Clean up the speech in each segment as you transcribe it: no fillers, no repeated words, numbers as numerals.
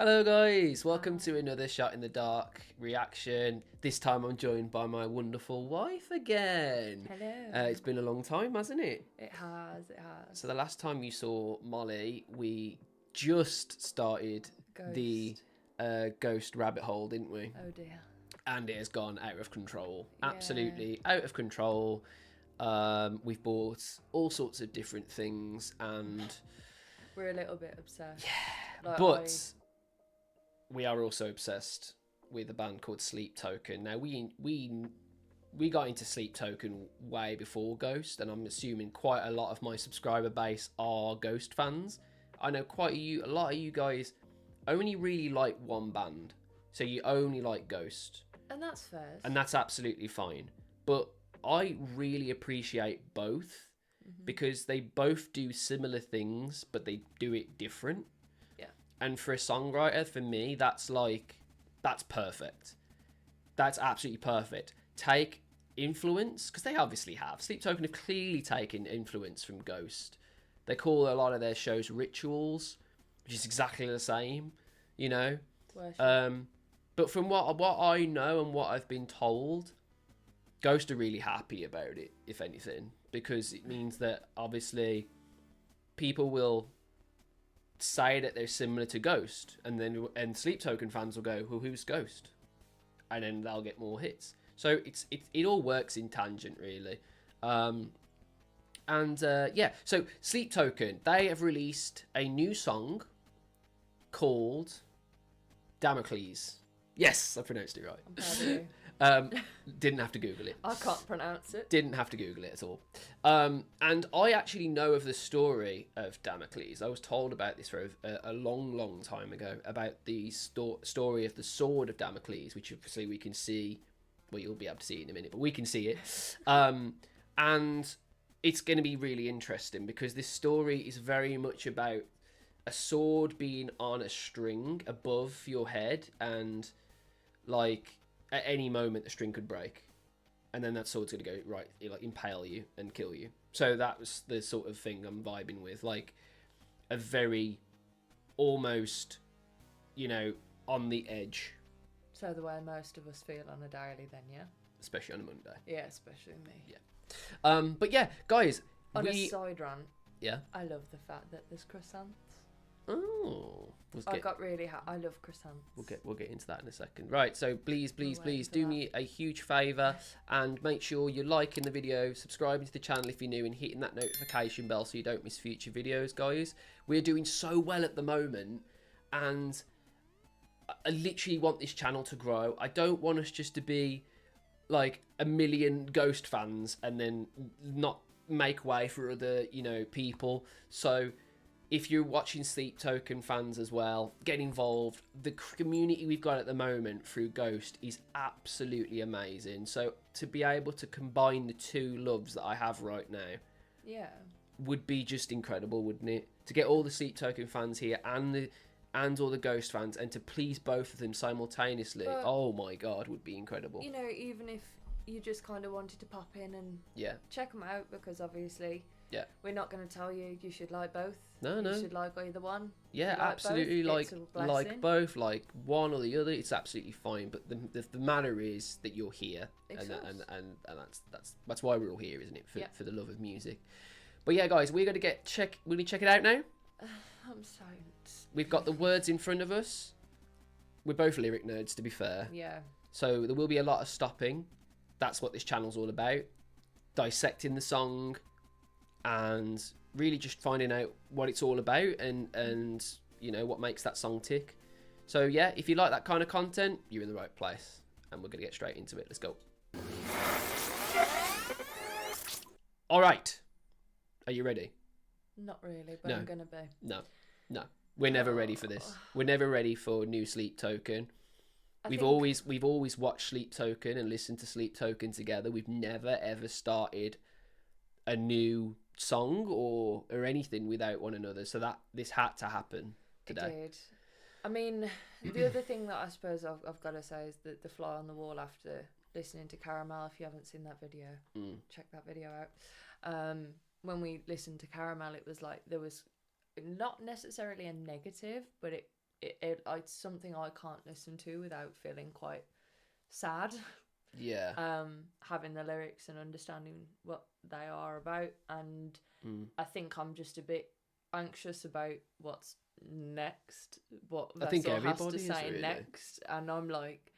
Hello guys, welcome to another Shot in the Dark reaction. This time I'm joined by my wonderful wife again. Hello. It's been a long time, hasn't it? It has. So the last time you saw Molly, we just started the ghost rabbit hole, didn't we? Oh dear. And it has gone out of control. Yeah. Absolutely out of control. We've bought all sorts of different things and... We're a little bit obsessed. Yeah, like but... we are also obsessed with a band called Sleep Token. Now, we got into Sleep Token way before Ghost, and I'm assuming quite a lot of my subscriber base are Ghost fans. I know a lot of you guys only really like one band, so you only like Ghost. And that's fair. And that's absolutely fine. But I really appreciate both because they both do similar things, but they do it different. And for a songwriter, for me, that's perfect. That's absolutely perfect. Take influence, because they obviously have. Sleep Token have clearly taken influence from Ghost. They call a lot of their shows rituals, which is exactly the same, you know. But from what I know and what I've been told, Ghost are really happy about it, if anything, because it means that obviously people will say that they're similar to Ghost, and Sleep Token fans will go, well, who's Ghost? And then they'll get more hits. So it all works in tangent, really. Yeah, so Sleep Token, they have released a new song called Damocles. Yes, I pronounced it right. I'm proud of you. Didn't have to Google it. I can't pronounce it. Didn't have to Google it at all. And I actually know of the story of Damocles. I was told about this for a long, long time ago, about the story of the sword of Damocles, which obviously we can see. Well, you'll be able to see it in a minute, but we can see it. And it's going to be really interesting because this story is very much about a sword being on a string above your head, and like at any moment the string could break, and then that sword's gonna go right, like impale you and kill you. So that was the sort of thing I'm vibing with, like a very almost, you know, on the edge. So the way most of us feel on a daily, then, yeah. Especially on a Monday. Yeah, especially me. Yeah. But yeah, guys. On a side rant. Yeah. I love the fact that there's croissants. Oh, I love croissants. We'll get into that in a second. Right, so please do me a huge favour and make sure you're liking the video, subscribing to the channel if you're new, and hitting that notification bell so you don't miss future videos, guys. We're doing so well at the moment, and I literally want this channel to grow. I don't want us just to be like 1 million Ghost fans and then not make way for other, you know, people. So if you're watching Sleep Token fans as well, get involved. The community we've got at the moment through Ghost is absolutely amazing. So to be able to combine the two loves that I have right now, yeah, would be just incredible, wouldn't it? To get all the Sleep Token fans here and all the Ghost fans, and to please both of them simultaneously, oh my god, would be incredible. You know, even if you just kind of wanted to pop in and check them out, because obviously... Yeah. We're not going to tell you should like both. No. You should like either one. Yeah, absolutely. Like both, like one or the other. It's absolutely fine. But the matter is that you're here, and that's why we're all here, isn't it? For the love of music. But yeah, guys, we're going to check it out now. I'm sorry. We've got the words in front of us. We're both lyric nerds, to be fair. Yeah. So there will be a lot of stopping. That's what this channel's all about. Dissecting the song. And really just finding out what it's all about and you know what makes that song tick. So yeah, if you like that kind of content, you're in the right place, and we're gonna get straight into it. Let's go. All right, are you ready? Not really, but No. I'm gonna be. No, we're never ready for this. We're never ready for new Sleep Token. We've always watched Sleep Token and listened to Sleep Token together. We've never ever started a new song or anything without one another, so that this had to happen today. It did. I mean, the other thing that I suppose I've got to say is that the fly on the wall after listening to Caramel. If you haven't seen that video, check that video out. When we listened to Caramel, it was like there was not necessarily a negative, but it it's something I can't listen to without feeling quite sad. Yeah. Having the lyrics and understanding what they are about, and I think I'm just a bit anxious about what's next, what I think Vessel has to everybody is, say really. next, and I'm like,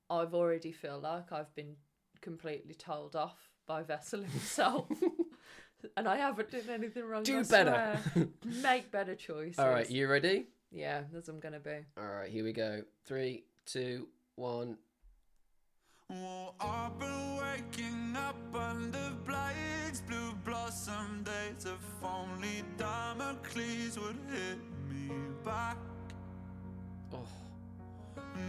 I've already feel like I've been completely told off by Vessel himself. And I haven't done anything wrong. Do better. Make better choices. All right, you ready? Yeah, that's what I'm gonna be. All right, here we go. 3, 2, 1. Oh, I've been waking up under blades, blue blossom days. If only Damocles would hit me back. Oh.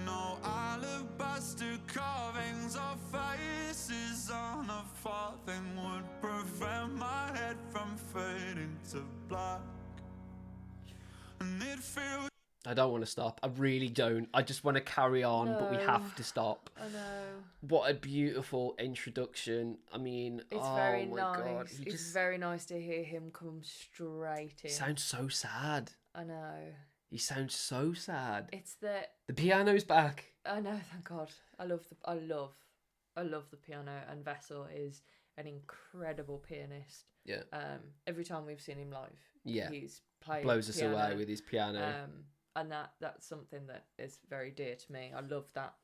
No alabaster carvings or faces on a farthing would prevent my head from fading to black. And it feels. I don't want to stop. I really don't. I just want to carry on, but we have to stop. I know. What a beautiful introduction. I mean, It's very nice. God. It's very nice to hear him come straight in. He sounds so sad. I know. He sounds so sad. It's the piano's back. I know, thank God. I love the piano, and Vessel is an incredible pianist. Yeah. Every time we've seen him live, he's playing blows us piano, away with his piano. And that's something that is very dear to me. I love that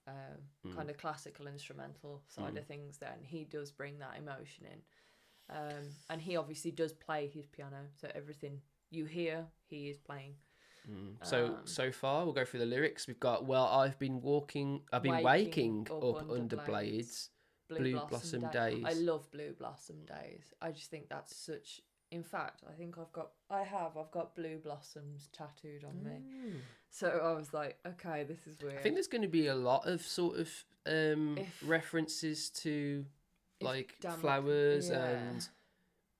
kind of classical instrumental side of things there, and he does bring that emotion in. And he obviously does play his piano, so everything you hear, he is playing. So far, we'll go through the lyrics. We've got, well, I've been waking up under blades, blue blossom days. I love Blue Blossom Days. I just think that's such. In fact, I think I've got blue blossoms tattooed on me. So I was like, okay, this is weird. I think there's going to be a lot of sort of references to like flowers and,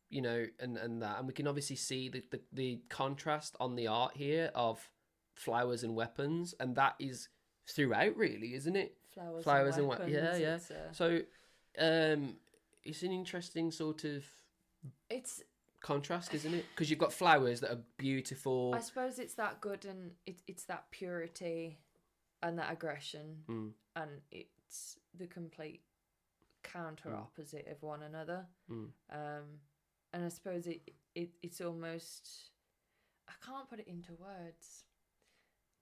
you know, and that. And we can obviously see the contrast on the art here of flowers and weapons. And that is throughout, really, isn't it? Flowers and weapons. Yeah. So it's an interesting sort of... It's... contrast, isn't it? Because you've got flowers that are beautiful. I suppose it's that good, and it's that purity and that aggression, and it's the complete counter opposite of one another. And I suppose it's almost, I can't put it into words.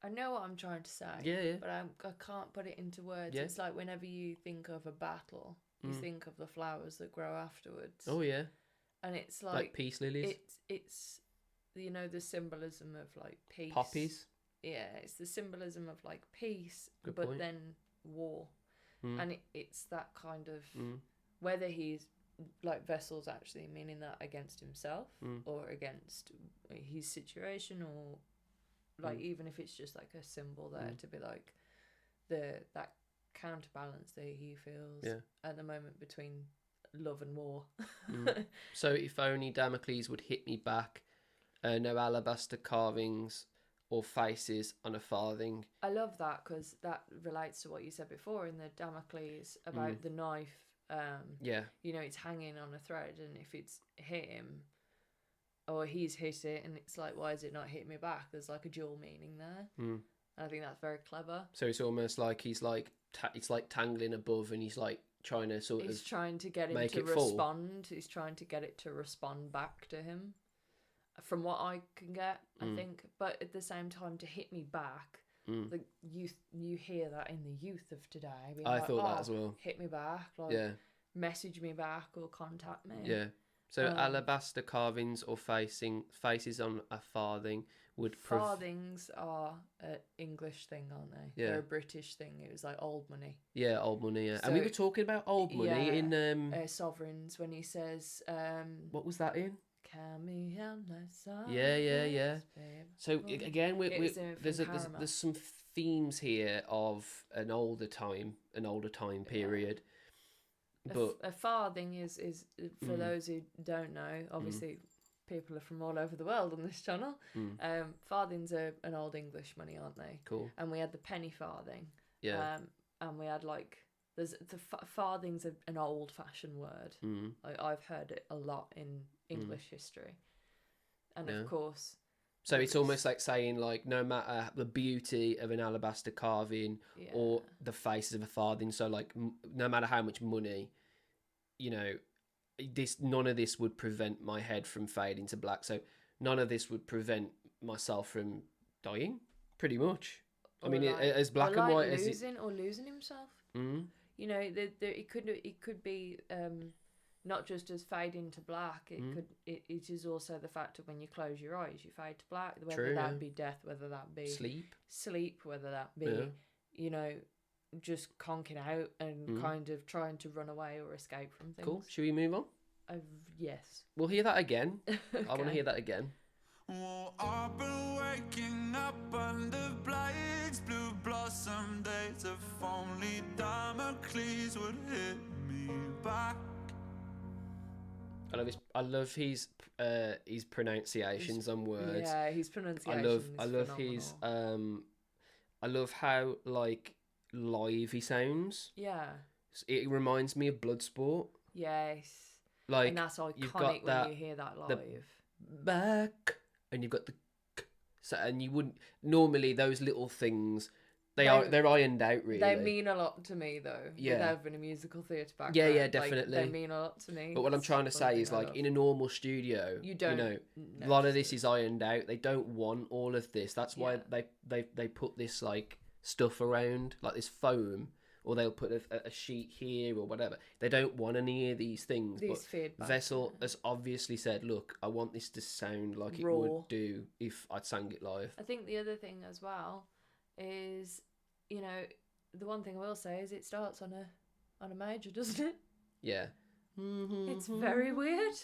I know what I'm trying to say, but I can't put it into words. It's like whenever you think of a battle, you think of the flowers that grow afterwards. Oh yeah. And it's like peace lilies. It's you know, the symbolism of like peace. Poppies. Yeah, it's the symbolism of like peace, Good but point. then war. And it's that kind of whether he's like Vessel's actually meaning that against himself or against his situation, or like even if it's just like a symbol there to be like that counterbalance that he feels at the moment between love and war. So if only Damocles would hit me back, no alabaster carvings or faces on a farthing. I love that because that relates to what you said before in the Damocles about the knife. You know, it's hanging on a thread, and if it's hit him or he's hit it, and it's like, why is it not hit me back? There's like a dual meaning there. And I think that's very clever. So it's almost like he's like it's like tangling above, and he's like trying to sort of he's trying to get him to respond. He's trying to get it to respond back to him, from what I can get, I think. But at the same time, to hit me back, like you hear that in the youth of today. I thought that as well. Hit me back, like message me back or contact me. Yeah. So alabaster carvings or faces on a farthing would... Farthings are an English thing, aren't they? Yeah. They're a British thing. It was like old money. Yeah, old money, yeah. So, and we were talking about old money in... Sovereigns, when he says... what was that in? Yeah. So again, there's some themes here of an older time period. But a farthing is for those who don't know, obviously people are from all over the world on this channel. Farthings are an old English money, aren't they? Cool. And we had the penny farthing. Yeah. And we had like farthing's an old fashioned word. Like I've heard it a lot in English history. And of course, So it's almost like saying, like, no matter the beauty of an alabaster carving or the faces of a farthing, so, like, no matter how much money, you know, none of this would prevent my head from fading to black. So none of this would prevent myself from dying, pretty much. I mean, like, as black and white as losing himself. Mm-hmm. You know, it could be not just as fading to black. It is also the fact that when you close your eyes, you fade to black. Whether that be death, whether that be sleep, whether that be you know, just conking out and kind of trying to run away or escape from things. Cool. Should we move on? Yes. We'll hear that again. Okay. I want to hear that again. Oh, I've been waking up under blades, blue blossom days. If only Damocles would hit me back. I love his pronunciations on words. Yeah, his pronunciation. I love his I love how, like, live he sounds. Yeah. It reminds me of Bloodsport. Yes. Like, and that's iconic you've got that, when you hear that live. Back, and you've got the so, and you wouldn't normally, those little things, they're ironed out, really. They mean a lot to me, though. Yeah. With having a musical theatre background. Yeah, definitely. Like, they mean a lot to me. But what I'm trying to say is, like, in a normal studio, you know, a lot of this is ironed out. They don't want all of this. That's why they put this, like, stuff around, like this foam, or they'll put a sheet here or whatever. They don't want any of these things. But feedback. Vessel has obviously said, look, I want this to sound like it would do if I'd sang it live. I think the other thing as well is, you know, the one thing I will say is it starts on a major, doesn't it? Yeah. It's very weird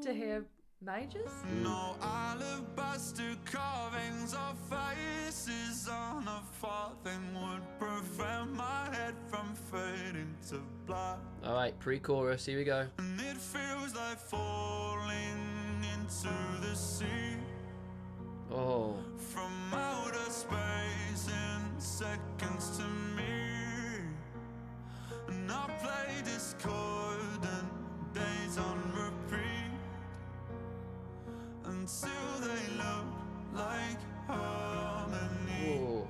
to hear majors. No alabaster carvings or faces on a farthing would prevent my head from fading to black. All right, pre-chorus, here we go. And it feels like falling into the sea. Oh. From outer space in seconds to me. And I play discordant days on repeat until they look like harmony. Whoa.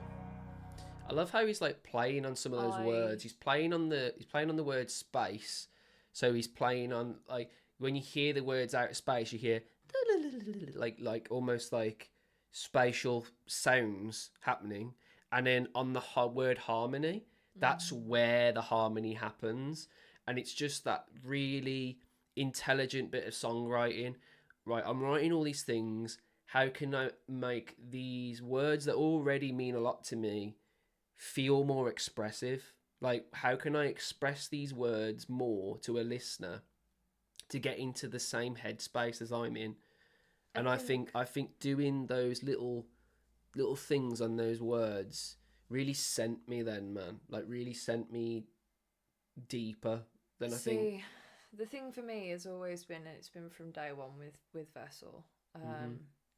I love how he's, like, playing on some of those words. He's playing on the word space. So he's playing on, like, when you hear the words out of space, you hear like almost like spatial sounds happening, and then on the word harmony, that's where the harmony happens, and it's just that really intelligent bit of songwriting. Right, I'm writing all these things. How can I make these words that already mean a lot to me feel more expressive? Like, how can I express these words more to a listener to get into the same headspace as I'm in? And I think doing those little things on those words really sent me then, man. Like, really sent me deeper than I think. The thing for me has always been, and it's been from day one with Vessel,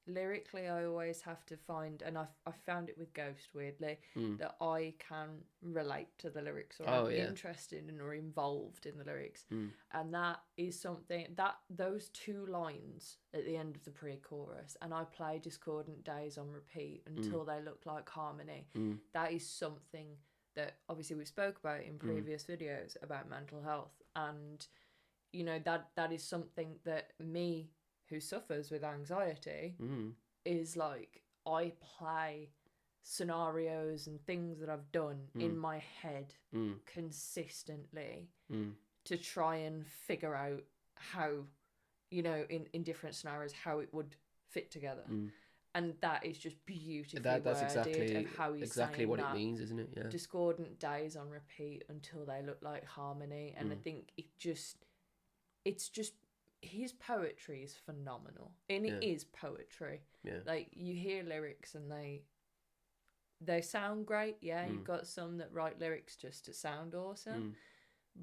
lyrically I always have to find, and I found it with Ghost, weirdly, that I can relate to the lyrics, or I'm interested in or involved in the lyrics, and that is something that those two lines at the end of the pre-chorus, and I play discordant days on repeat until they look like harmony. That is something that obviously we spoke about in previous videos about mental health, and you know, that is something that me, who suffers with anxiety, is like, I play scenarios and things that I've done in my head consistently to try and figure out how, you know, in different scenarios, how it would fit together. And that is just beautifully that's worded, and how he's exactly saying what that. It means, isn't it? Yeah. Discordant days on repeat until they look like harmony. And I think it's just his poetry is phenomenal, and it is poetry. Like, you hear lyrics and they sound great. You've got some that write lyrics just to sound awesome,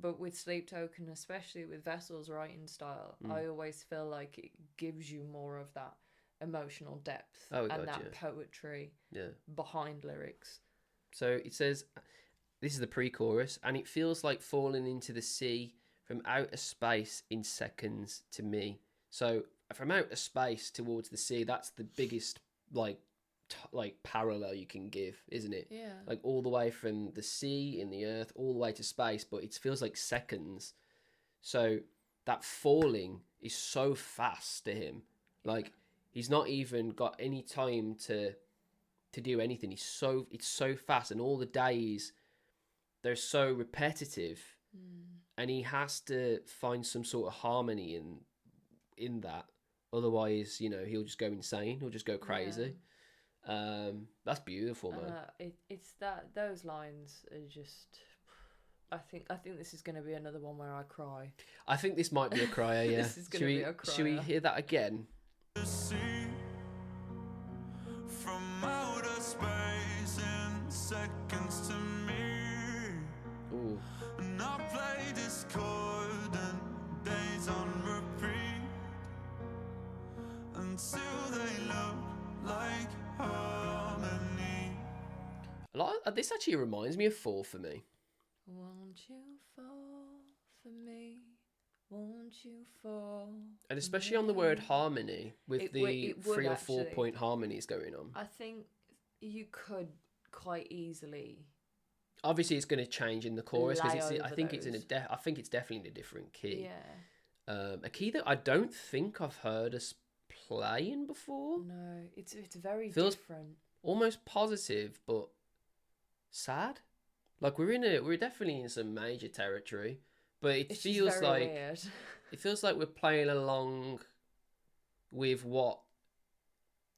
but with Sleep Token, especially with Vessel's writing style, I always feel like it gives you more of that emotional depth poetry behind lyrics. So it says, this is the pre-chorus, and it feels like falling into the sea from outer space in seconds to me. So from outer space towards the sea, that's the biggest like parallel you can give, isn't it? Yeah. Like all the way from the sea in the earth all the way to space, but it feels like seconds. So that falling is so fast to him. Like he's not even got any time to do anything. It's so fast, and all the days they're so repetitive, and he has to find some sort of harmony in that. Otherwise, he'll just go insane. He'll just go crazy. That's beautiful, man. It's that those lines are just. I think this is going to be another one where I cry. I think this might be a crier. Yeah. This is going to be a crier. Should we hear that again? From outer space in seconds to me. Ooh. And I play discord and days on repeat until they look like harmony. This actually reminds me of Fall for Me. Won't you fall for me? Won't you fall? And especially on the word harmony, with the 3 or 4 actually. point harmonies going on. I think you could quite easily. Obviously, it's going to change in the chorus because I think those. it's definitely in a different key. Yeah. A key that I don't think I've heard us playing before. No, it's very Feels different. Almost positive, but sad. Like we're definitely in some major territory, but it feels like weird. It feels like we're playing along with what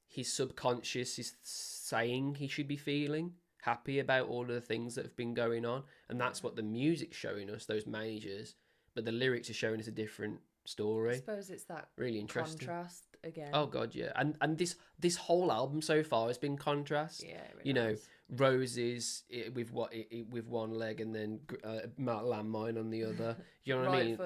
his subconscious is saying he should be feeling, happy about all of the things that have been going on, and that's what the music's showing us, those majors, but the lyrics are showing us a different story. I suppose it's that really interesting contrast again. Oh god, yeah. And this whole album so far has been contrast. Yeah, it really has. Roses with one leg and then landmine on the other. You know what I mean?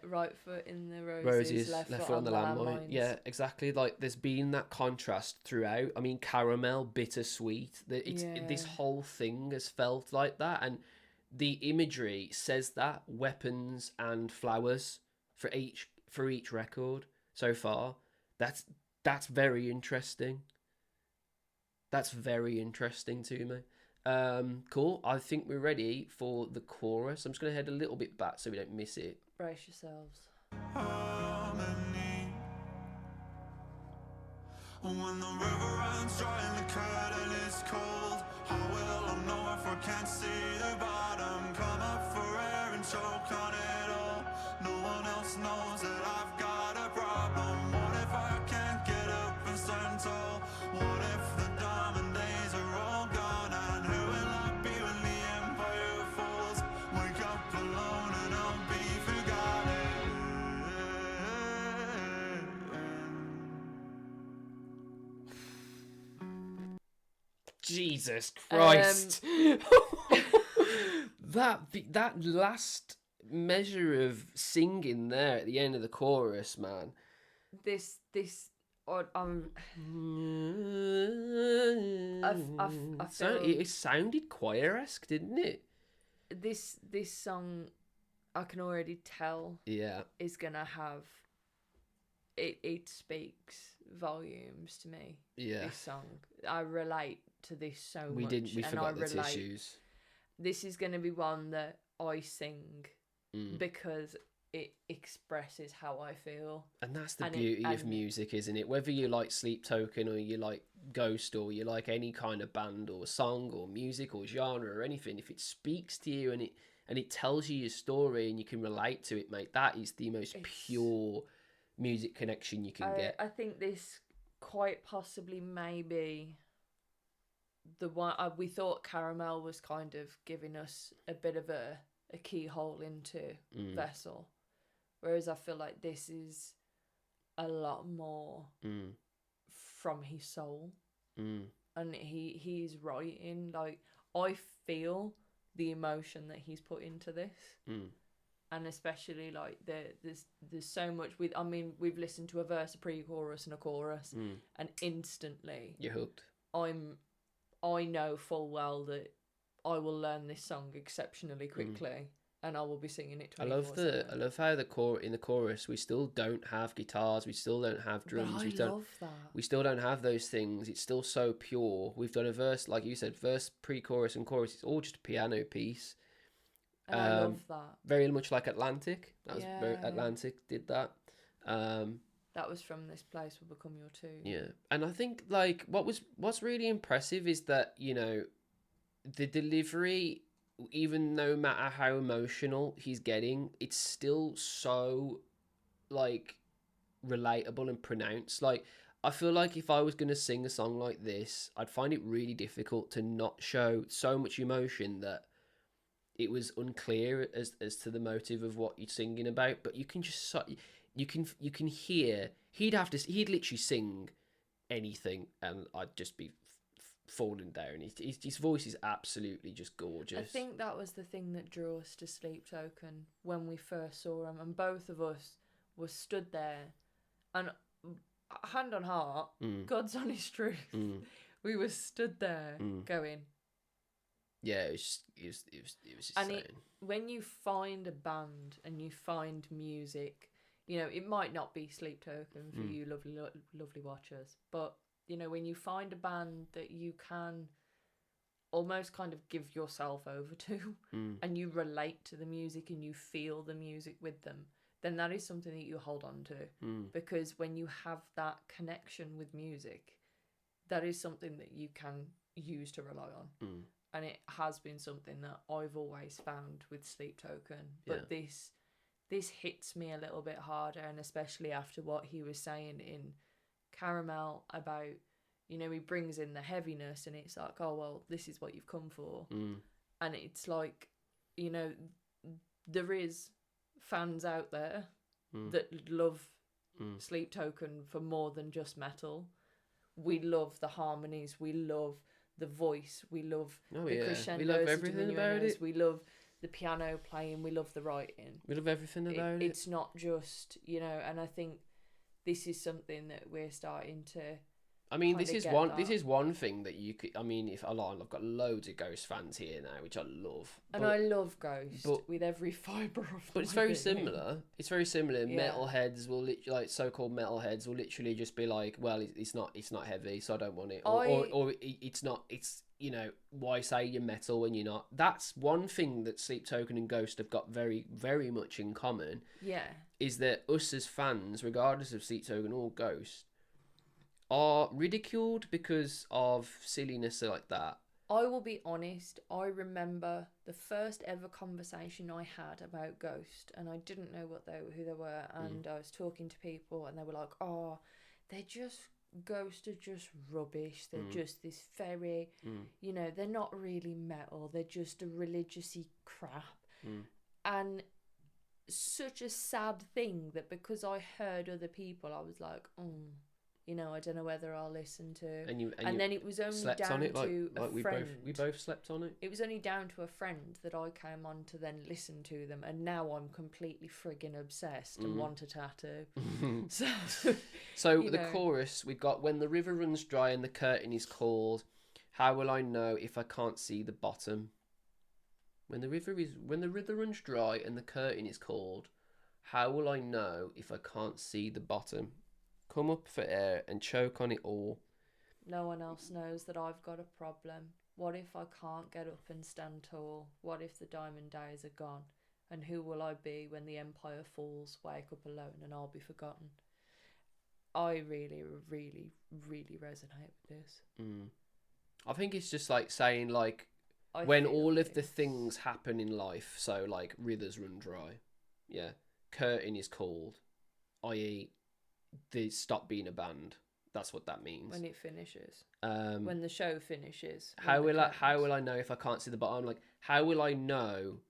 Right foot in the roses, left foot on the landmines. Yeah, exactly. Like there's been that contrast throughout. I mean, caramel, bittersweet. This whole thing has felt like that, and the imagery says that weapons and flowers for each record so far. That's very interesting. That's very interesting to me. Cool. I think we're ready for the chorus. I'm just going to head a little bit back so we don't miss it. Brace yourselves. Harmony. When the river runs dry and the curtain is cold, how will I know if I can't see the bottom? Come up for air and choke on it all. No one else knows that I've got a problem. What if I can't get up and stand tall? What if the diamond days are all gone? And who will I be when the empire falls? Wake up alone and I'll be forgotten. Jesus Christ. That last measure of singing there at the end of the chorus, man. It sounded choir-esque, didn't it? This song, I can already tell. Yeah. Is gonna have. It speaks volumes to me. Yeah. This song, I relate to this so much. We forgot the tissues. This is gonna be one that I sing because it expresses how I feel. And that's the beauty of music, isn't it? Whether you like Sleep Token or you like Ghost or you like any kind of band or song or music or genre or anything, if it speaks to you and it tells you your story and you can relate to it, mate, that is the most pure music connection you can get. I think this quite possibly maybe the one we thought Caramel was kind of giving us a bit of a keyhole into Vessel, whereas I feel like this is a lot more from his soul, and he's writing, like, I feel the emotion that he's put into this, and especially like there's so much with. I mean, we've listened to a verse, a pre-chorus, and a chorus, and instantly you're hooked. I know full well that I will learn this song exceptionally quickly, and I will be singing it. I love how in the chorus we still don't have guitars, we still don't have drums, love that. We still don't have those things. It's still so pure. We've done a verse, like you said, verse, pre-chorus, and chorus. It's all just a piano piece. And I love that. Very much like Atlantic. Atlantic did that. That was from This Place Will Become Your Tomb. Yeah, and I think like what's really impressive is that, you know, the delivery, even no matter how emotional he's getting, it's still so like relatable and pronounced. Like, I feel like if I was going to sing a song like this, I'd find it really difficult to not show so much emotion that it was unclear as to the motive of what you're singing about. But you can just you can hear he'd literally sing anything and I'd just be falling down. His voice is absolutely just gorgeous. I think that was the thing that drew us to Sleep Token when we first saw him, and both of us were stood there, and hand on heart, God's honest truth, we were stood there going. Yeah, it was insane. When you find a band and you find music, you know, it might not be Sleep Token for you lovely watchers, but you know, when you find a band that you can almost kind of give yourself over to and you relate to the music and you feel the music with them, then that is something that you hold on to. Because when you have that connection with music, that is something that you can use to rely on. And it has been something that I've always found with Sleep Token. But this hits me a little bit harder, and especially after what he was saying in Caramel about, you know, he brings in the heaviness and it's like, oh, well, this is what you've come for. And it's like, you know, there is fans out there that love Sleep Token for more than just metal. We love the harmonies, we love the voice, we love the crescendos, we love everything about it. We love the piano playing, we love the writing. We love everything about it. It's not just, you know, and I think this is something that we're starting to. I mean, this is one thing that you could. I mean, I've got loads of Ghost fans here now, which I love. And I love Ghost with every fibre of. But it's very similar. It's very similar. Yeah. Metalheads will like so-called metalheads will literally just be like, well, it's not heavy, so I don't want it, or it's not. It's, you know, why say you're metal when you're not? That's one thing that Sleep Token and Ghost have got very, very much in common. Yeah. Is that us as fans, regardless of Sleep Token or Ghost, are ridiculed because of silliness like that. I will be honest, I remember the first ever conversation I had about Ghost, and I didn't know who they were, and I was talking to people and they were like, oh, Ghost are just rubbish, they're just this very, you know, they're not really metal, they're just a religious-y crap. And such a sad thing that because I heard other people, I was like, you know, I don't know whether I'll listen to. And then it was only down to a friend. We both slept on it. It was only down to a friend that I came on to then listen to them, and now I'm completely friggin' obsessed and want a tattoo. So the chorus, we got, when the river runs dry and the curtain is called, how will I know if I can't see the bottom? When the river runs dry and the curtain is called, how will I know if I can't see the bottom? Come up for air and choke on it all. No one else knows that I've got a problem. What if I can't get up and stand tall? What if the diamond days are gone? And who will I be when the empire falls? Wake up alone and I'll be forgotten. I really, really, really resonate with this. I think it's just like saying, like, when all of the things happen in life, so like rivers run dry, curtain is called, i.e. they stop being a band. That's what that means. When it finishes. When the show finishes. How will I know if I can't see the bottom? Like, how will I know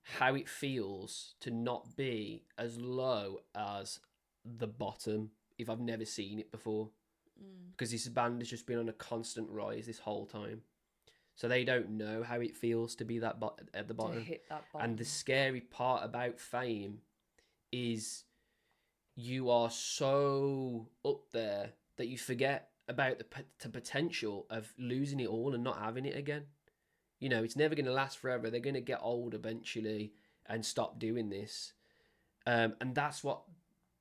how it feels to not be as low as the bottom if I've never seen it before? Because this band has just been on a constant rise this whole time. So they don't know how it feels to be at the bottom. To hit that bottom. And the scary part about fame is you are so up there that you forget about the potential of losing it all and not having it again. You know, it's never going to last forever. They're going to get old eventually, and stop doing this. And that's what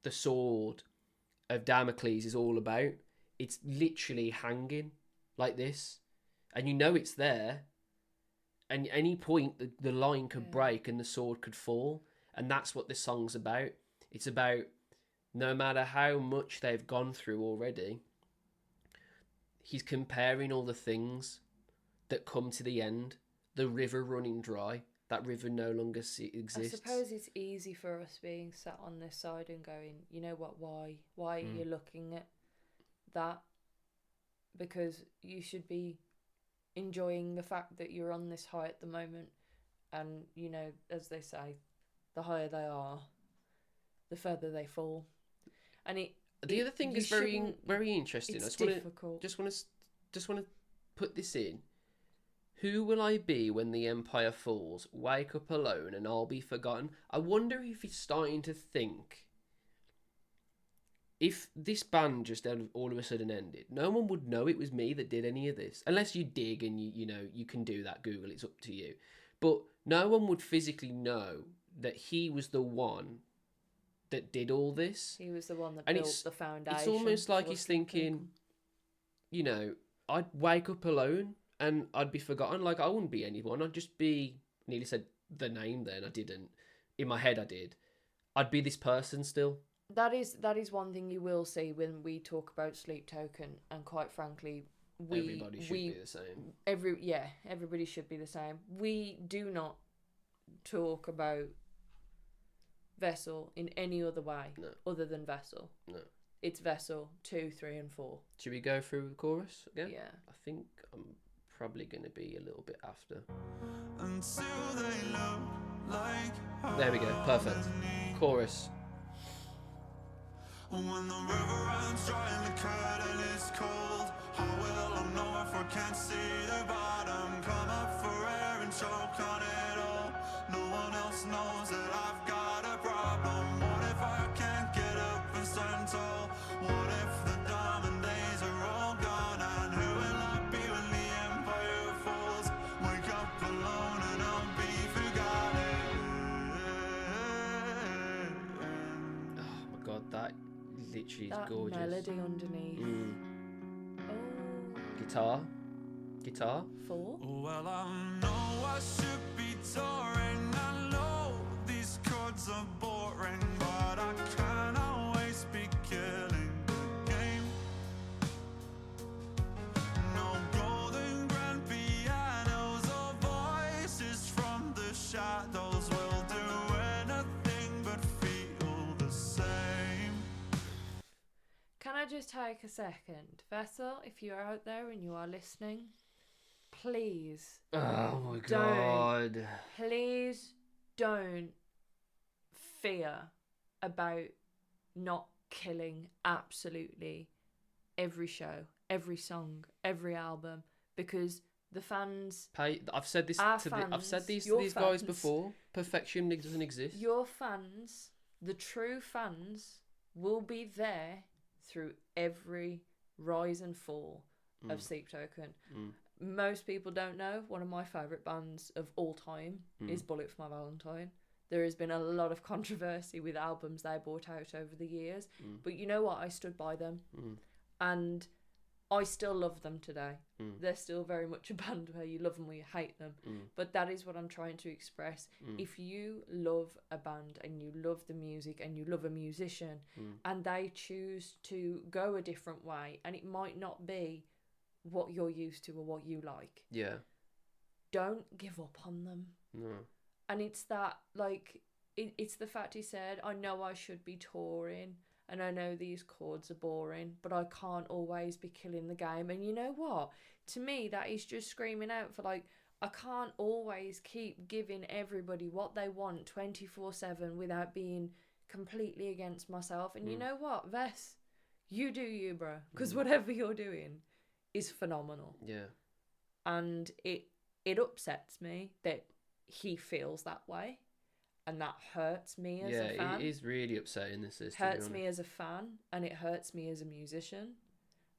the sword of Damocles is all about. It's literally hanging like this, and you know it's there, and at any point the line could break and the sword could fall, and that's what this song's about. It's about no matter how much they've gone through already, he's comparing all the things that come to the end, the river running dry. That river no longer exists. I suppose it's easy for us being sat on this side and going, you know what, why are you looking at that? Because you should be enjoying the fact that you're on this high at the moment, and you know, as they say, the higher they are, the further they fall. And the other thing is very interesting. It's difficult. Just want to put this in. Who will I be when the empire falls? Wake up alone and I'll be forgotten. I wonder if he's starting to think, if this band just all of a sudden ended, no one would know it was me that did any of this. Unless you dig and you know, you can do that, Google, it's up to you. But no one would physically know that he was the one that did all this. He was the one that built the foundation. It's almost like he's thinking, you know, I'd wake up alone and I'd be forgotten. Like, I wouldn't be anyone. I'd just be, I nearly said the name then, I didn't. In my head I did. I'd be this person still. That is one thing you will see when we talk about Sleep Token, and quite frankly, everybody should be the same. Everybody should be the same. We do not talk about Vessel in any other way other than Vessel. No. It's Vessel 2, 3 and 4. Should we go through the chorus again? Yeah. I think I'm probably going to be a little bit after. Until they look like there we go. Perfect. Chorus. When the river runs dry and the curtain is cold, how will I know if I can't see the bottom? Come up for air and choke on it all. No one else knows that I've got a problem. What if I can't get up and stand tall? What if the diamond days are all gone? And who will I be when the empire falls? Wake up alone and I'll be forgotten. Oh my god, that literally is gorgeous. That melody underneath. Oh. Guitar. 4. Well, I know I should be touring. I know these chords are boring, but I can't always be killing the game. No golden grand pianos or voices from the shadows will do anything but feel the same. Can I just take a second? Vessel, if you're out there and you are listening, please. Oh my god. Please don't fear about not killing absolutely every show, every song, every album, because the fans. I've said this I've said these to these guys before. Perfection doesn't exist. Your fans, the true fans, will be there through every rise and fall of Sleep Token. Most people don't know, one of my favourite bands of all time is Bullet for My Valentine. There has been a lot of controversy with albums they brought out over the years, but you know what? I stood by them, and I still love them today. They're still very much a band where you love them or you hate them, but that is what I'm trying to express. If you love a band and you love the music and you love a musician and they choose to go a different way, and it might not be what you're used to or what you like, don't give up on them. And it's that, like, it's the fact he said, I know I should be touring and I know these chords are boring, but I can't always be killing the game. And you know what? To me, that is just screaming out for, like, I can't always keep giving everybody what they want 24/7 without being completely against myself. And you know what, Vess? You do you, bro. Because whatever you're doing is phenomenal. Yeah. And it upsets me that he feels that way. And that hurts me as a fan. Yeah, it is really upsetting, this is. Hurts me as a fan, and it hurts me as a musician,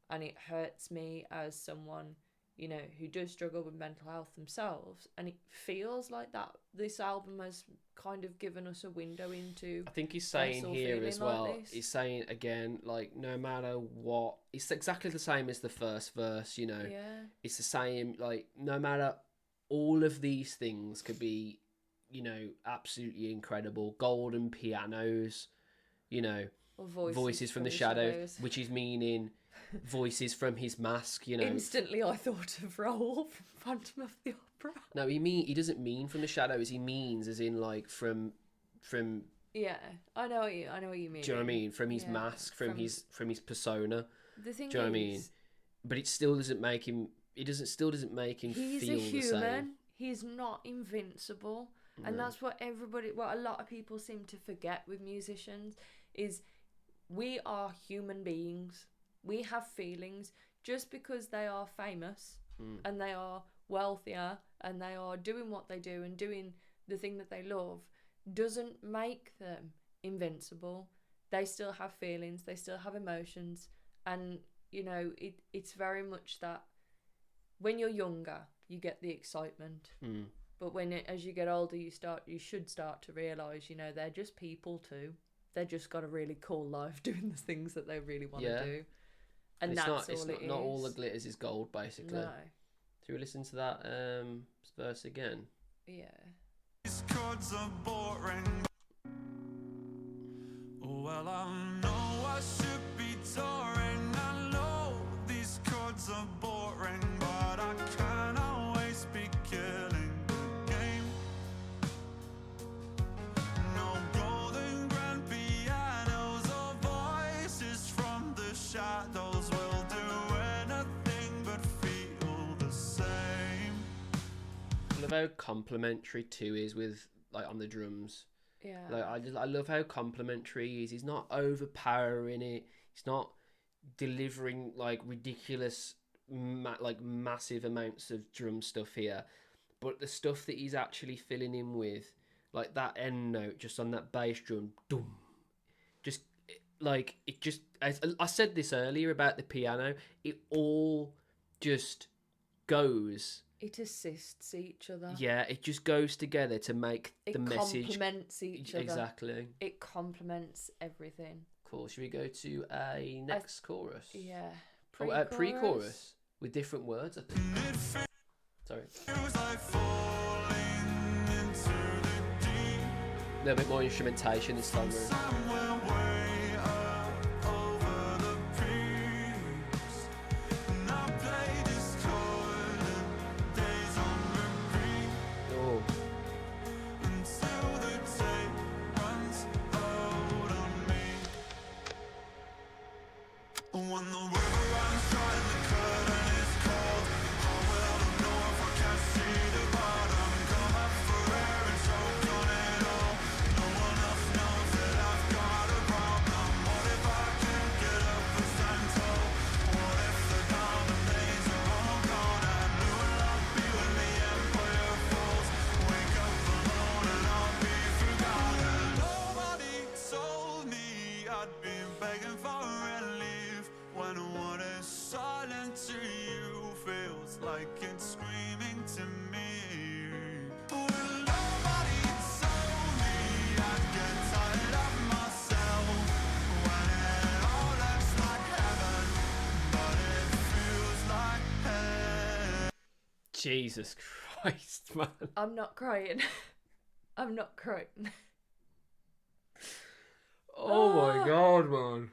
and it hurts me as someone you know, who do struggle with mental health themselves, and it feels like that this album has kind of given us a window into. I think he's saying here as well, like he's saying again, like, no matter what, it's exactly the same as the first verse, you know. Yeah. It's the same, like, no matter, all of these things could be, you know, absolutely incredible. Golden pianos, you know, voices from the shadows, which is meaning voices from his mask, you know. Instantly I thought of Raoul from Phantom of the Opera. No, he doesn't mean from the shadows, he means as in, like, from yeah, I know what you mean. Do you know what I mean? From his mask, from his persona. The thing do you know what I mean? But it still doesn't make him. Still doesn't make him feel the same. He's a human. He's not invincible, and that's what a lot of people seem to forget with musicians is we are human beings. We have feelings. Just because they are famous and they are wealthier and they are doing what they do and doing the thing that they love doesn't make them invincible. They still have feelings, they still have emotions, and you know, it's very much that when you're younger you get the excitement, but as you get older you should start to realise, you know, they're just people too. They've just got a really cool life doing the things that they really want to do, and that's all it is. Not all the glitters is gold, basically. No. Do we listen to that verse again? Yeah. These chords are boring. Well, I know I should be touring. I know these chords are boring, but I can't always be killing the game. No golden grand pianos or voices from the shadows will do anything but feel the same. I love how complimentary 2 is with, like, on the drums. Yeah. Like, I love how complimentary he is. He's not overpowering it. He's not delivering, like, ridiculous, massive amounts of drum stuff here. But the stuff that he's actually filling in with, like that end note just on that bass drum, doom, just, like, it just... I said this earlier about the piano. It all just goes... It assists each other. Yeah, it just goes together to make the message... It complements each other. Exactly. It complements everything. Cool. Should we go to a next chorus? Yeah. Pre-chorus with different words, I think. Sorry. A little bit more instrumentation this time around. Jesus Christ, man. I'm not crying. I'm not crying. Oh my God, man.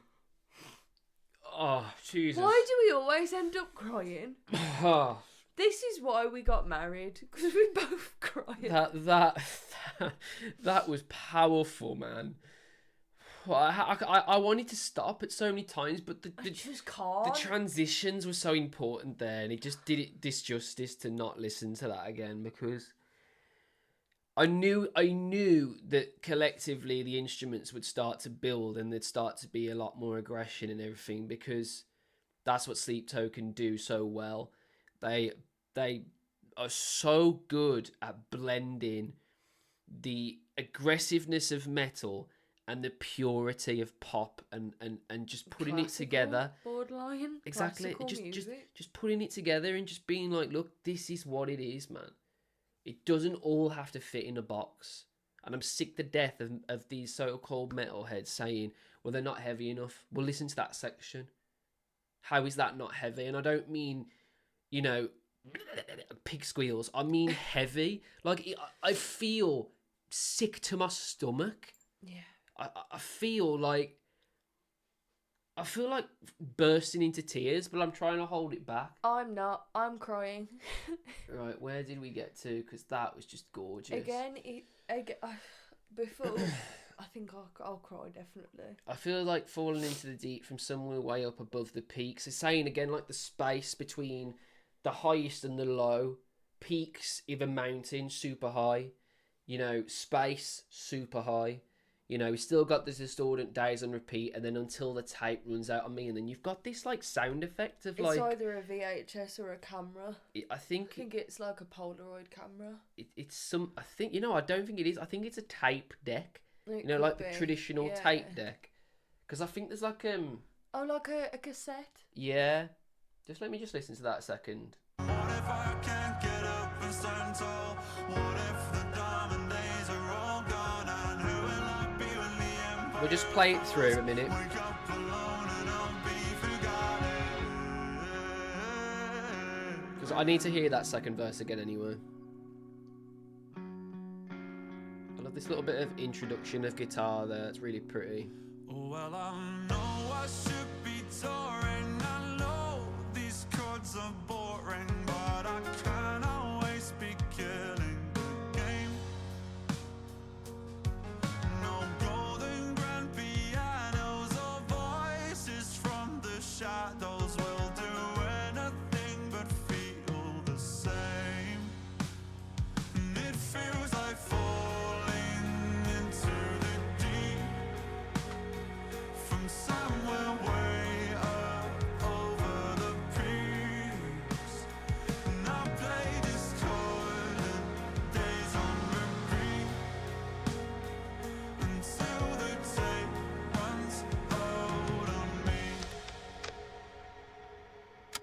Oh, Jesus. Why do we always end up crying? This is why we got married, because we both cried. That was powerful, man. I wanted to stop it so many times, but I just can't. The transitions were so important there, and it just did it disjustice to not listen to that again, because I knew that collectively the instruments would start to build and there'd start to be a lot more aggression and everything, because that's what Sleep Token do so well. They are so good at blending the aggressiveness of metal and the purity of pop and just putting it together. Borderline. Exactly. Music. Just putting it together and just being like, look, this is what it is, man. It doesn't all have to fit in a box. And I'm sick to death of these so-called metalheads saying, well, they're not heavy enough. Well, listen to that section. How is that not heavy? And I don't mean, you know, pig squeals. I mean heavy. Like, I feel sick to my stomach. Yeah. I feel like bursting into tears, but I'm trying to hold it back. I'm not. I'm crying. Right, where did we get to? Because that was just gorgeous. Again, before, I think I'll cry, definitely. I feel like falling into the deep from somewhere way up above the peaks. It's saying again, like the space between the highest and the low. Peaks, either mountain, super high. You know, space, super high. You know, we still got the discordant days on repeat, and then until the tape runs out on me, and then you've got this like sound effect of like. It's either a VHS or a camera. I think it's like a Polaroid camera. It's some. I think, you know, I don't think it is. I think it's a tape deck. It you know, like be. the traditional tape deck. Because I think there's like Oh, like a cassette. Yeah. Let me listen to that a second. What if I can't get up and stand tall? What if the diamond days are all gone? And who will I be when the empire? We'll just play it through a minute. Wake up alone and I'll be forgotten. Because I need to hear that second verse again anyway. I love this little bit of introduction of guitar there. It's really pretty. Well, I know I should be touring. I know these chords are boring, but I can't always be killing the game. No golden grand pianos or voices from the shadows will do anything but feel the same. And it feels like falling into the deep from somewhere way up over the peaks. And I play discordant days on repeat until the tape runs out on me.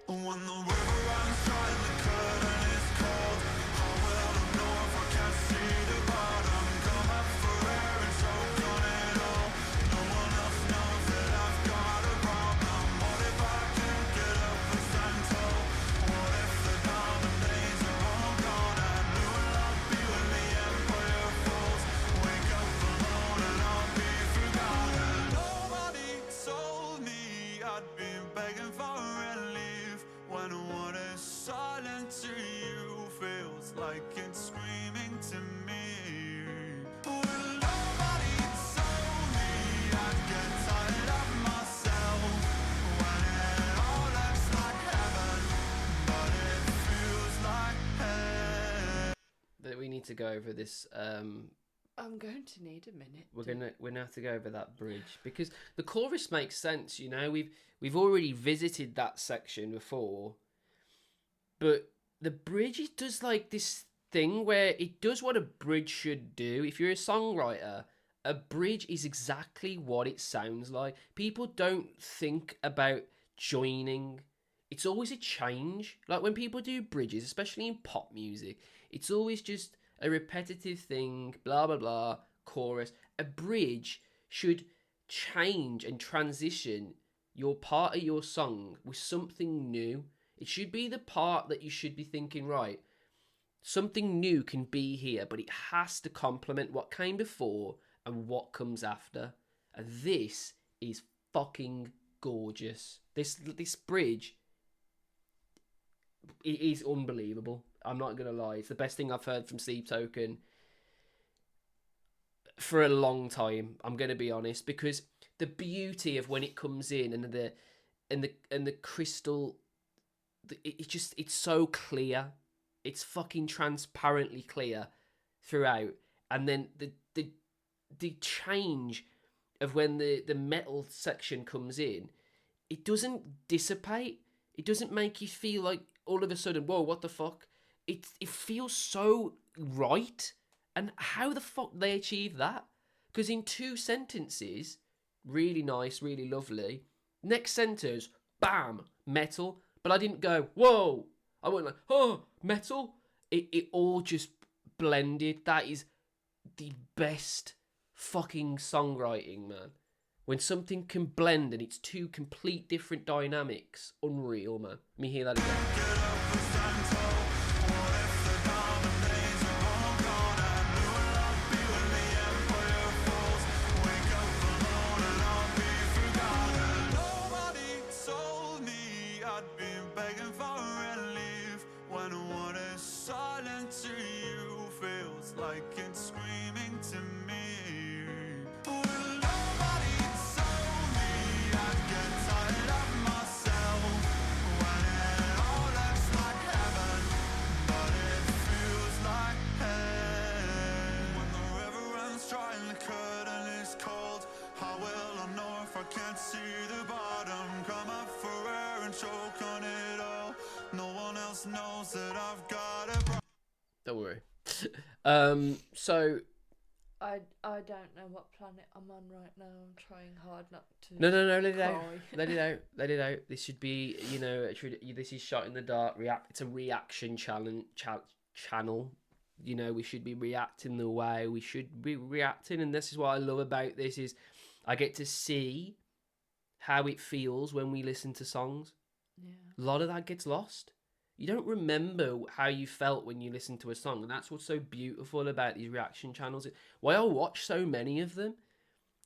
When the river runs dry and the curtain is cold, how will I know if I can't see the bottom? Come up for air and choke on it all. No one else knows that I've got a problem. What if I can't get up and stand tall? What if the diamond days are all gone? And who will I be when the empire falls? Wake up alone and I'll be forgotten. Nobody told me I'd be begging for relief when what is silent to you feels like it's screaming to me. When nobody told me I'd get tired of myself, when it all looks like heaven, but it feels like hell. That we need to go over this. I'm going to need a minute. We're gonna have to go over that bridge because the chorus makes sense. You know, we've already visited that section before, but the bridge, it does like this thing where it does what a bridge should do. If you're a songwriter, a bridge is exactly what it sounds like. People don't think about joining. It's always a change. Like when people do bridges, especially in pop music, it's always just a repetitive thing, blah, blah, blah, chorus. A bridge should change and transition your part of your song with something new. It should be the part that you should be thinking, right, something new can be here, but it has to complement what came before and what comes after. And this is fucking gorgeous. This bridge, it is unbelievable. I'm not going to lie. It's the best thing I've heard from Sleep Token for a long time. I'm going to be honest, because the beauty of when it comes in and the crystal, it's so clear. It's fucking transparently clear throughout. And then the change of when the metal section comes in, it doesn't dissipate. It doesn't make you feel like all of a sudden, whoa, what the fuck? It feels so right. And how the fuck they achieve that? Because in 2 sentences, really nice, really lovely. Next sentence, bam, metal. But I didn't go, whoa. I went like, oh, metal. It all just blended. That is the best fucking songwriting, man. When something can blend and it's 2 complete different dynamics. Unreal, man. Let me hear that again. Don't worry. So I don't know what planet I'm on right now. I'm trying hard not to. No, let it cry. out. Let it out. This should be, this is shot in the dark. It's a reaction channel. We should be reacting the way we should be reacting, and this is what I love about this is I get to see how it feels when we listen to songs. Yeah. A lot of that gets lost. You don't remember how you felt when you listened to a song, and that's what's so beautiful about these reaction channels. Why I watch so many of them.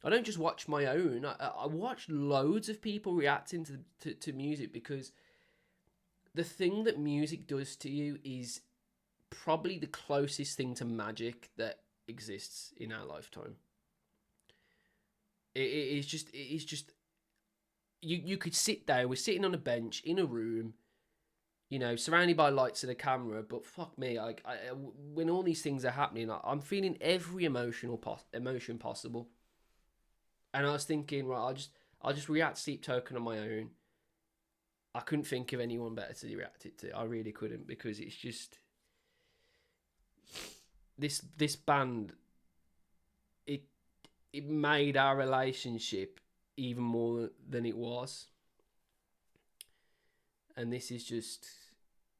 I don't just watch my own. I watch loads of people reacting to music, because the thing that music does to you is probably the closest thing to magic that exists in our lifetime. It is just you could sit there. We're sitting on a bench in a room, surrounded by lights and a camera, but fuck me, when all these things are happening, I'm feeling every emotion possible. And I was thinking, right, I'll just react to Sleep Token on my own. I couldn't think of anyone better to react it to. I really couldn't, because it's just this band. It made our relationship even more than it was. And this is just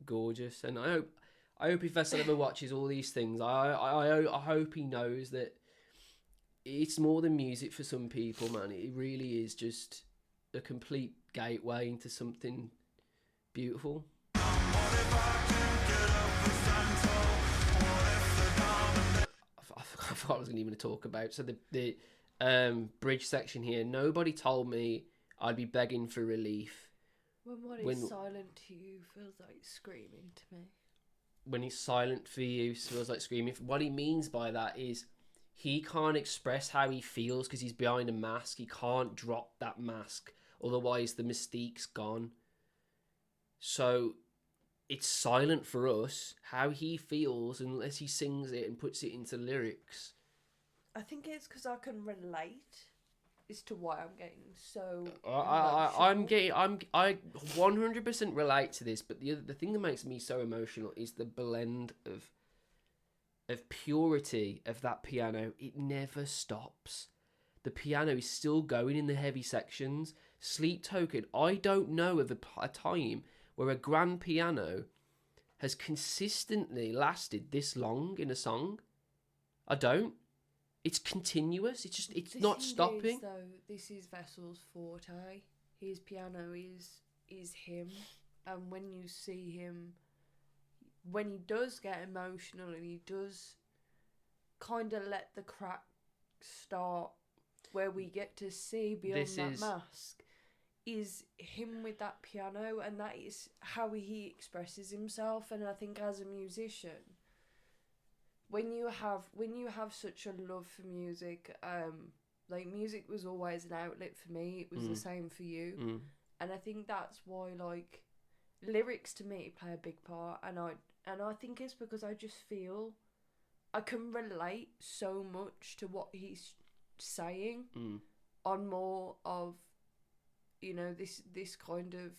gorgeous. And I hope if Vessel ever watches all these things, I hope he knows that it's more than music for some people, man. It really is just a complete gateway into something beautiful. I forgot I was even going to talk about. So the bridge section here. Nobody told me I'd be begging for relief. When what is silent to you feels like screaming to me. When he's silent for you feels like screaming. What he means by that is he can't express how he feels because he's behind a mask. He can't drop that mask. Otherwise, the mystique's gone. So it's silent for us how he feels unless he sings it and puts it into lyrics. I think it's because I can relate as to why I'm getting so. I 100% relate to this, but the thing that makes me so emotional is the blend of purity of that piano. It never stops. The piano is still going in the heavy sections. Sleep Token, I don't know of a time where a grand piano has consistently lasted this long in a song. I don't. It's continuous. It's not stopping. This is Vessel's forte. His piano is him, and when you see him, when he does get emotional and he does kind of let the crack start, where we get to see beyond mask, is him with that piano, and that is how he expresses himself. And I think as a musician, when you have such a love for music, like music was always an outlet for me. It was the same for you, and I think that's why like lyrics to me play a big part. And I think it's because I just feel I can relate so much to what he's saying on more of, this kind of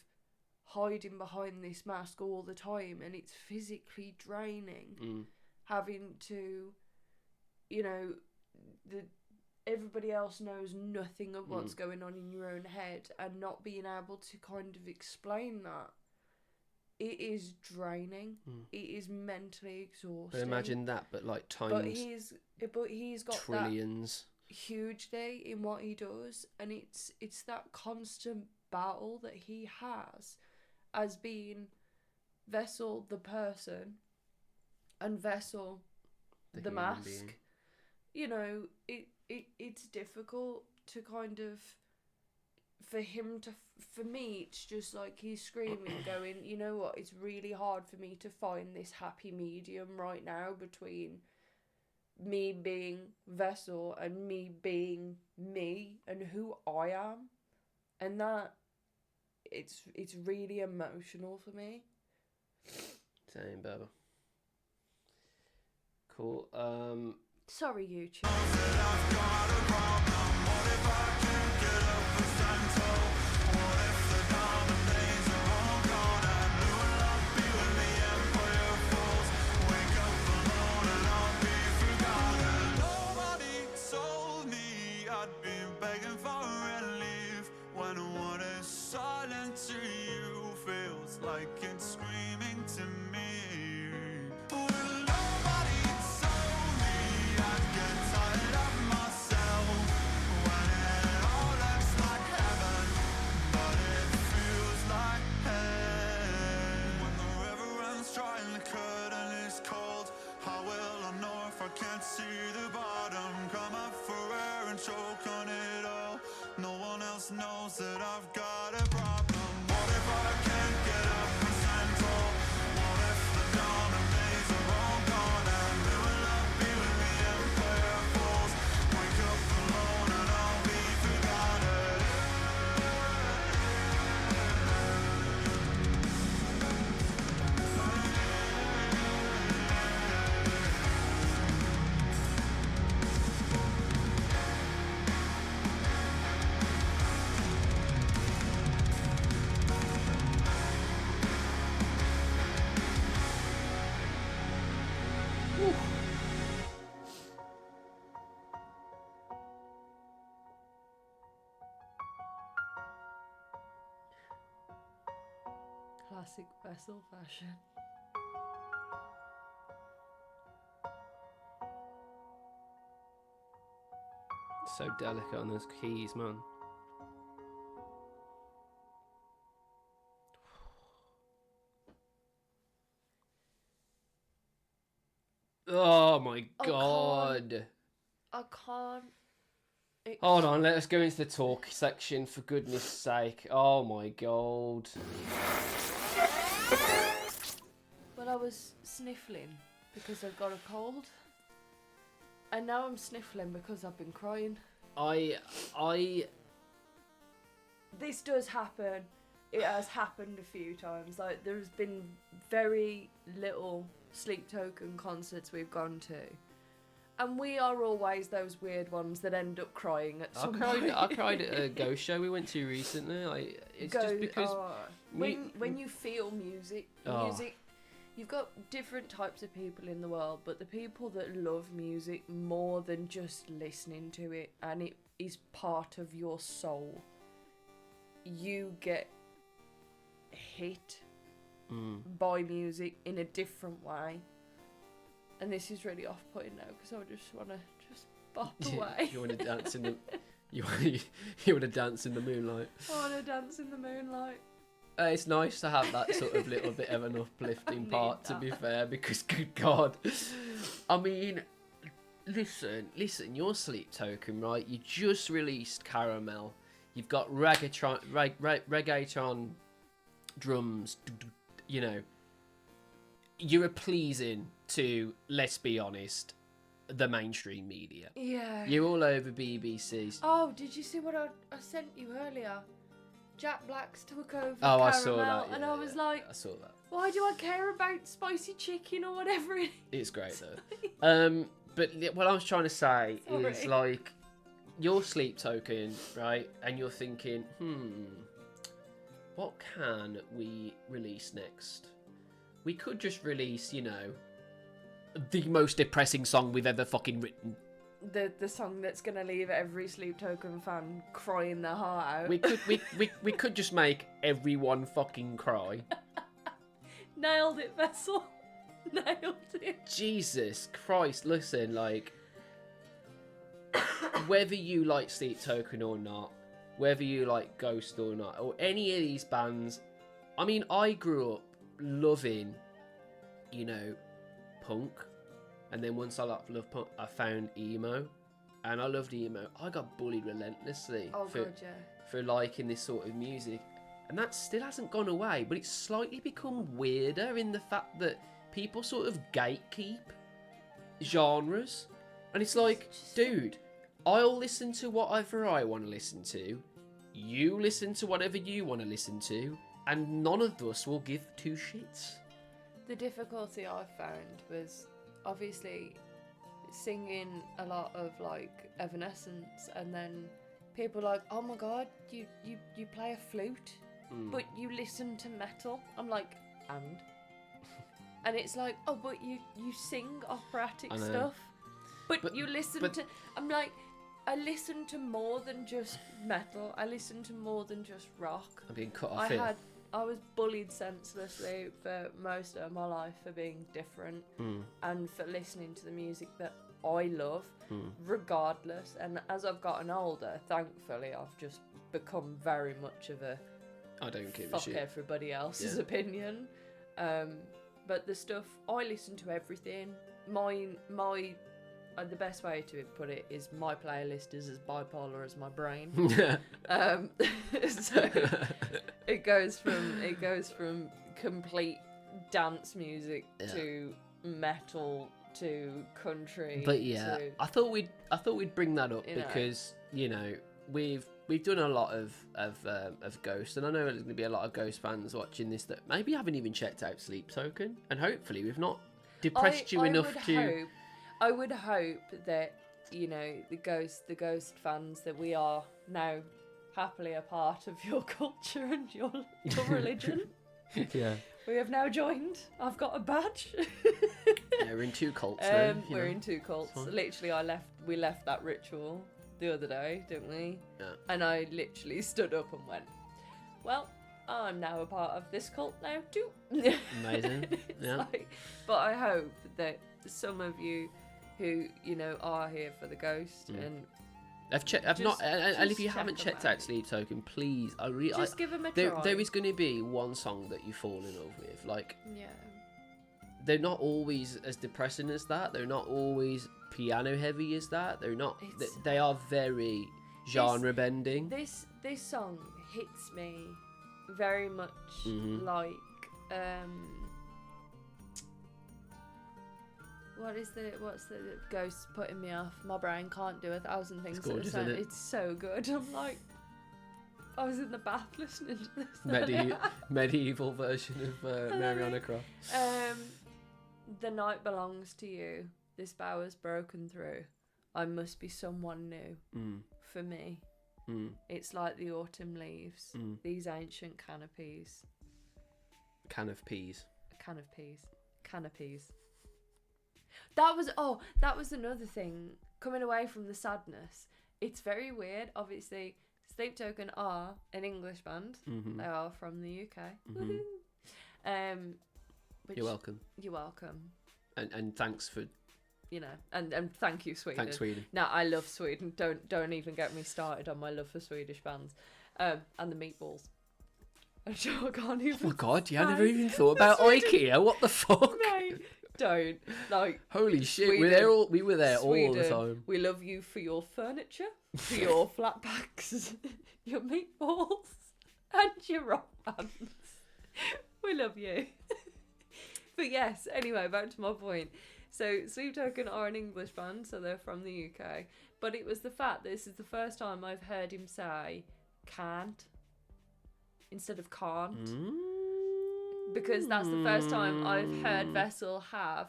hiding behind this mask all the time, and it's physically draining. Having to, everybody else knows nothing of what's going on in your own head, and not being able to kind of explain that, it is draining. It is mentally exhausting. But imagine that, but like times. But he's got trillions. That hugely in what he does, and it's that constant battle that he has as being Vessel the person and Vessel the mask. Being. You know, it's difficult to kind of, for him to, for me, it's just like he's screaming, going, you know what, it's really hard for me to find this happy medium right now between me being Vessel and me being me and who I am. And that, it's really emotional for me. Same, Baba. Cool. Sorry, YouTube. Knows that I've got a problem. What if I can't get up and stand tall? What if the diamond days are all gone and who will not be when the empire falls? Wake up alone and I'll be forgotten. Classic Vessel fashion. So delicate on those keys, man. Oh my god. I can't. Hold on, let us go into the talk section, for goodness sake. Oh my god. Well, I was sniffling because I've got a cold. And now I'm sniffling because I've been crying. This does happen. It has happened a few times. Like, there's been very little Sleep Token concerts we've gone to. And we are always those weird ones that end up crying at some point. I cried at a ghost show we went to recently. Just because... when you feel music, you've got different types of people in the world, but the people that love music more than just listening to it, and it is part of your soul, you get hit by music in a different way. And this is really off-putting now because I just want to bop away. You want to dance in the you want to dance in the moonlight. I want to dance in the moonlight. It's nice to have that sort of little bit of an uplifting part, to be fair, because good God, I mean, listen, your Sleep Token, right? You just released Caramel. You've got reggaeton drums, you know. You're pleasing to, let's be honest, the mainstream media. Yeah. You're all over BBC. Oh, did you see what I sent you earlier? Jack Black's took over Caramel, I saw that, and I was like, I saw that. Why do I care about spicy chicken or whatever it is? It's great though. But what I was trying to say is, like, your Sleep Token, right? And you're thinking, what can we release next? We could just release, you know, the most depressing song we've ever fucking written. the song that's gonna leave every Sleep Token fan crying their heart out. We could just make everyone fucking cry. Nailed it, Vessel. Nailed it. Jesus Christ, listen, like, whether you like Sleep Token or not, whether you like Ghost or not, or any of these bands, I mean, I grew up loving, you know, punk, and then once I loved punk, I found emo, and I loved emo. I got bullied relentlessly for liking this sort of music, and that still hasn't gone away, but it's slightly become weirder in the fact that people sort of gatekeep genres, and it's like, dude, I'll listen to whatever I want to listen to, you listen to whatever you want to listen to, and none of us will give two shits. The difficulty I found was obviously singing a lot of like Evanescence, and then people are like, oh my god, you play a flute, but you listen to metal. I'm like, and it's like, oh, but you sing operatic stuff, but you listen to. I'm like, I listen to more than just metal. I listen to more than just rock. I'm being cut off here. I was bullied senselessly for most of my life for being different and for listening to the music that I love, regardless. And as I've gotten older, thankfully, I've just become very much of a I don't give fuck a shit. Everybody else's opinion. But the stuff, I listen to everything. The best way to put it is my playlist is as bipolar as my brain. So it goes from complete dance music to metal to country. But yeah, I thought we'd bring that up because you know we've done a lot of Ghost, and I know there's going to be a lot of Ghost fans watching this that maybe haven't even checked out Sleep Token, and hopefully we've not depressed you enough to. I would hope that, you know, the Ghost fans, that we are now happily a part of your culture and your religion. Yeah. We have now joined. I've got a badge. Yeah, we're in two cults now. We're in two cults. Literally, we left that ritual the other day, didn't we? Yeah. And I literally stood up and went, well, I'm now a part of this cult now too. Amazing. Yeah. Like, but I hope that some of you who, you know, are here for the Ghost and and if you haven't checked out Sleep Token, please, just give them a try. There is going to be one song that you fall in love with. Like, yeah, they're not always as depressing as that. They're not always piano heavy as that. They're not. They are very genre bending. This song hits me very much like what's the Ghost putting me off? My brain can't do 1,000 things at a time. It's so good. I'm like, I was in the bath listening to this. Medieval version of Mariana Croft. The night belongs to you. This bower's broken through. I must be someone new. For me, it's like the autumn leaves. These ancient canopies. Canopies. That was another thing. Coming away from the sadness, it's very weird. Obviously, Sleep Token are an English band. They are from the UK. You're welcome. You're welcome. And thanks for, you know, and thank you, Sweden. Thanks, Sweden. No, I love Sweden. Don't even get me started on my love for Swedish bands. And the Meatballs. I can't even. Oh my god, you never even thought about IKEA? What the fuck? Mate, don't. Like, holy shit, we were there all the time. We love you for your furniture, for your flat packs, your meatballs, and your rock bands. We love you. But yes, anyway, back to my point. So Sleep Token are an English band, so they're from the UK. But it was the fact that this is the first time I've heard him say can't instead of can't. Because that's the first time I've heard Vessel have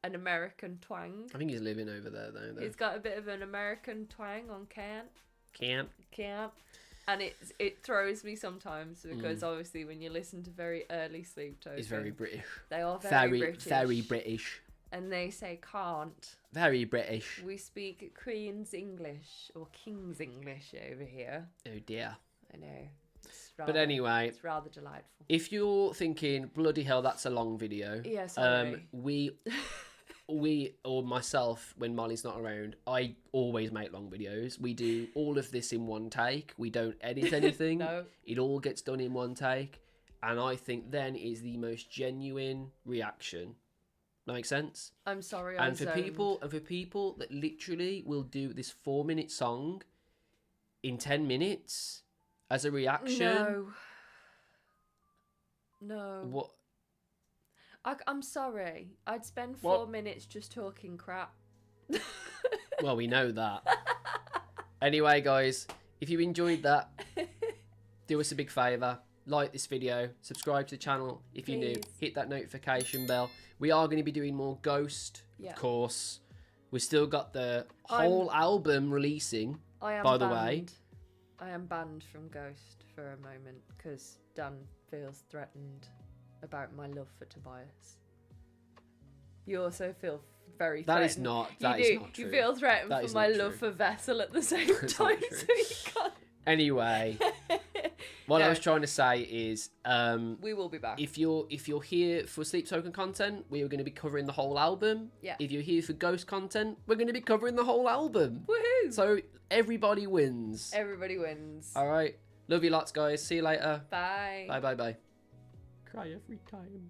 an American twang. I think he's living over there though. He's got a bit of an American twang on can't. Can't. And it throws me sometimes because obviously when you listen to very early Sleep Token, he's very British. They are very British. Very British. and they say can't. Very British. We speak Queen's English or King's English over here. Oh dear. I know. But anyway, it's rather delightful. If you're thinking, bloody hell, that's a long video. Yeah, sorry. We or myself, when Molly's not around, I always make long videos. We do all of this in one take. We don't edit anything. No. It all gets done in one take. And I think then is the most genuine reaction. Make sense? I'm sorry. And for people that literally will do this 4-minute song in 10 minutes as a reaction. No. What? I'm sorry. I'd spend 4 minutes just talking crap. Well, we know that. Anyway, guys, if you enjoyed that, do us a big favour. Like this video, subscribe to the channel if you're new, hit that notification bell. We are going to be doing more Ghost, of course. We've still got the whole album releasing, by the way. I am banned from Ghost for a moment because Dan feels threatened about my love for Tobias. You also feel very threatened. That is not true. You feel threatened for my love for Vessel at the same time, so you can't. Anyway, what I was trying to say is, we will be back. If you're here for Sleep Token content, we are going to be covering the whole album. Yeah. If you're here for Ghost content, we're going to be covering the whole album. Woohoo! So everybody wins. Everybody wins. All right. Love you lots, guys. See you later. Bye. Bye. Cry every time.